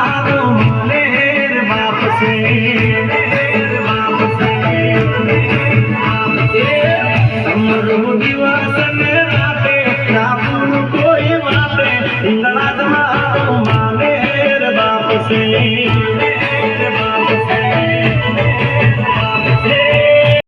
मारो मालेर बाप से समरू दिवस ने राते राबू कोई वाते इंगला मारो